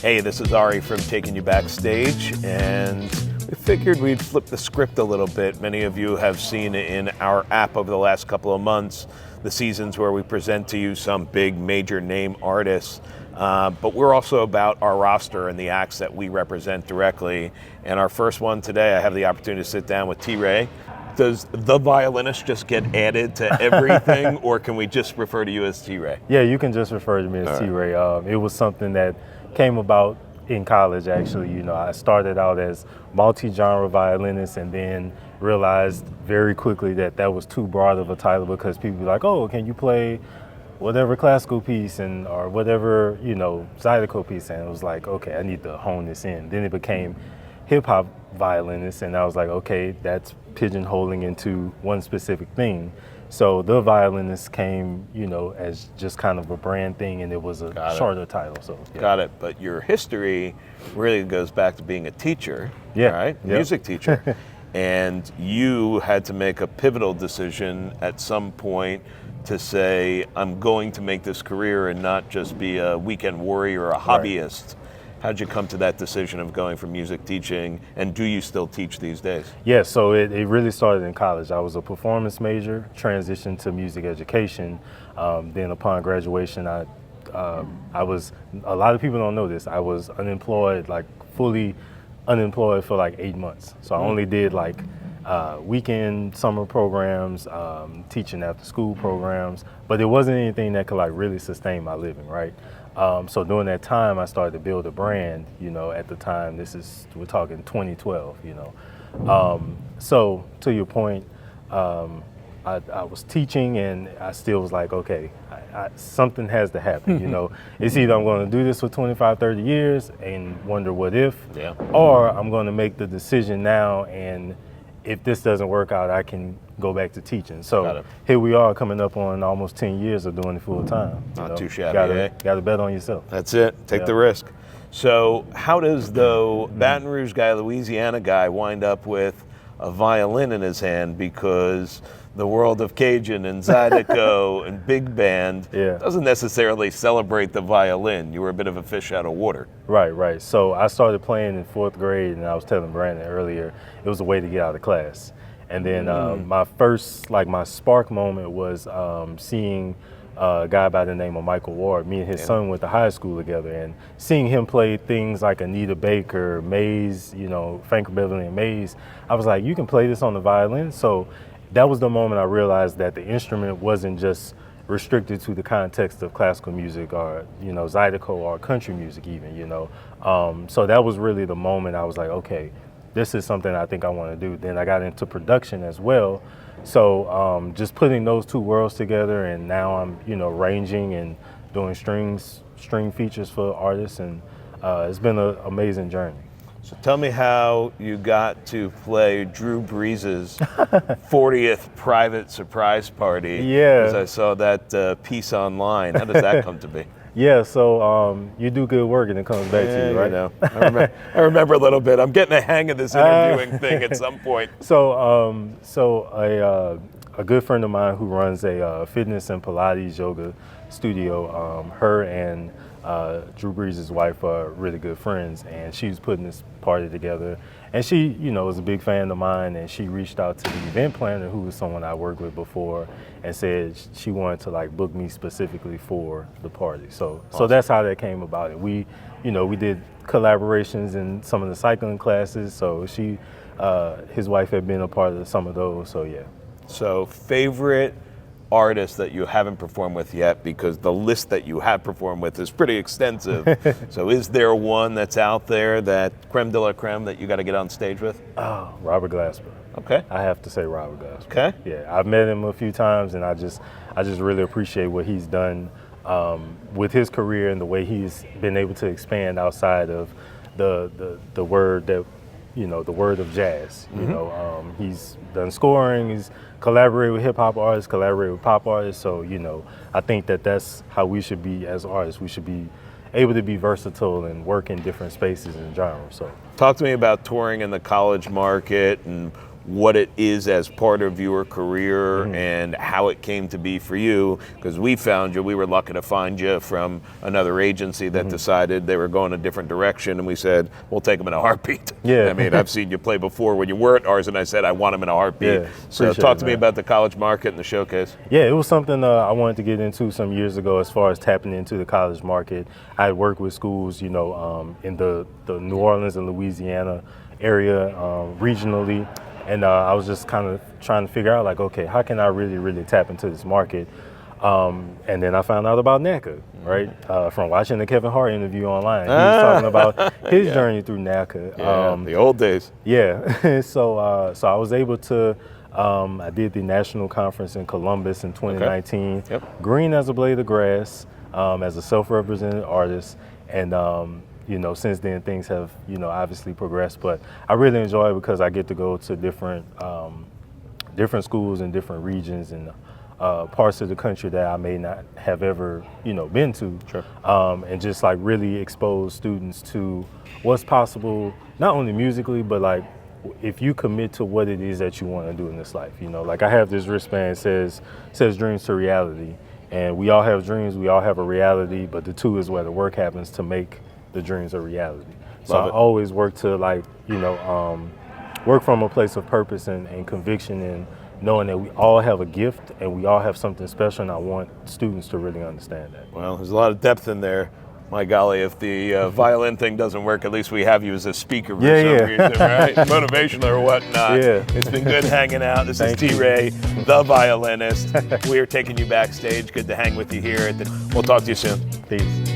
Hey, this is Ari from Taking You Backstage, and we figured we'd flip the script a little bit. Many of you have seen in our app over the last couple of months the seasons where we present to you some big major name artists, but we're also about our roster and the acts that we represent directly. And our first one today, I have the opportunity to sit down with T-Ray. Does the violinist just get added to everything, or can we just refer to you as T-Ray? Yeah, you can just refer to me as T-Ray. It was something that came about in college, actually. You know, I started out as multi-genre violinist and then realized very quickly that that was too broad of a title, because people be like, oh, can you play whatever classical piece and or whatever, you know, zydeco piece? And it was like, okay, I need to hone this in. Then it became hip-hop violinist, and I was like, okay, that's pigeonholing into one specific thing. So the violinist came, you know, as just kind of a brand thing, and it was a shorter title. So yeah. Got it. But your history really goes back to being a teacher, yeah, right? Yep. Music teacher. And you had to make a pivotal decision at some point to say, I'm going to make this career and not just be a weekend warrior or a hobbyist. How'd you come to that decision of going from music teaching, and do you still teach these days? Yeah, so it really started in college. I was a performance major, transitioned to music education. Then upon graduation, I was, a lot of people don't know this, I was unemployed, like fully unemployed for like 8 months. So I only did like weekend summer programs, teaching after school programs, but it wasn't anything that could like really sustain my living, right? So during that time, I started to build a brand, you know, at the time, we're talking 2012, you know. So to your point, I was teaching, and I still was like, okay, something has to happen, you know. It's either I'm going to do this for 25, 30 years and wonder what if, or I'm going to make the decision now, and if this doesn't work out, I can go back to teaching. So here we are, coming up on almost 10 years of doing it full time. Not too shabby, Got to bet on yourself. That's it. Take the risk. So how does the Baton Rouge guy, Louisiana guy, wind up with a violin in his hand? Because the world of Cajun and Zydeco and big band doesn't necessarily celebrate the violin. You were a bit of a fish out of water. Right. So I started playing in 4th grade, and I was telling Brandon earlier, it was a way to get out of class. And then my first, like my spark moment was seeing a guy by the name of Michael Ward. Me and his son went to high school together, and seeing him play things like Anita Baker, Mays, you know, Frank Beverly and Mays, I was like, you can play this on the violin. So that was the moment I realized that the instrument wasn't just restricted to the context of classical music or, you know, Zydeco or country music even, you know. So that was really the moment I was like, okay, this is something I think I want to do. Then I got into production as well. So just putting those two worlds together, and now I'm, you know, arranging and doing string features for artists, and it's been an amazing journey. So tell me how you got to play Drew Brees' 40th private surprise party. Yeah. As I saw that piece online. How does that come to be? Yeah, so you do good work and it comes back to you, right? You know, I remember a little bit. I'm getting a hang of this interviewing thing at some point. So, a good friend of mine who runs a fitness and Pilates yoga studio, her and Drew Brees' wife are really good friends, and she was putting this party together. And she, you know, was a big fan of mine, and she reached out to the event planner, who was someone I worked with before, and said she wanted to like book me specifically for the party. So that's how that came about. And we, you know, we did collaborations in some of the cycling classes. So his wife had been a part of some of those. So yeah. So favorite artists that you haven't performed with yet, because the list that you have performed with is pretty extensive. So is there one that's out there, that creme de la creme, that you got to get on stage with? Oh, Robert Glasper. Okay. I have to say Robert Glasper. Okay. Yeah, I've met him a few times, and I just really appreciate what he's done with his career and the way he's been able to expand outside of the word that, you know, the word of jazz. You know, he's done scoring, he's collaborated with hip hop artists, collaborated with pop artists. So, you know, I think that's how we should be as artists. We should be able to be versatile and work in different spaces and genres. So, talk to me about touring in the college market and what it is as part of your career and how it came to be for you, because we found you, we were lucky to find you from another agency that decided they were going a different direction, and we said, we'll take them in a heartbeat. Yeah. I mean, I've seen you play before when you were at ours, and I said, I want them in a heartbeat. Yeah, so talk to me about the college market and the showcase. Yeah, it was something I wanted to get into some years ago as far as tapping into the college market. I had worked with schools, in the New Orleans and Louisiana area regionally. And I was just kind of trying to figure out, like, okay, how can I really, really tap into this market? And then I found out about NACA, right? From watching the Kevin Hart interview online. He was talking about his journey through NACA. The old days. Yeah. So I was able to, I did the national conference in Columbus in 2019. Okay. Yep. Green as a blade of grass, as a self-represented artist. And since then things have, obviously progressed, but I really enjoy it because I get to go to different schools in different regions and parts of the country that I may not have ever, been to. Sure. And just like really expose students to what's possible, not only musically, but like if you commit to what it is that you want to do in this life. Like I have this wristband says dreams to reality, and we all have dreams, we all have a reality, but the two is where the work happens to make the dreams a reality. So I always work to work from a place of purpose and conviction, and knowing that we all have a gift and we all have something special, and I want students to really understand that. Well, there's a lot of depth in there. My golly, if the violin thing doesn't work, at least we have you as a speaker for some reason, right? Motivational or whatnot. Yeah. It's been good hanging out. This is T-Ray, the violinist. We are taking you backstage. Good to hang with you here. We'll talk to you soon. Peace.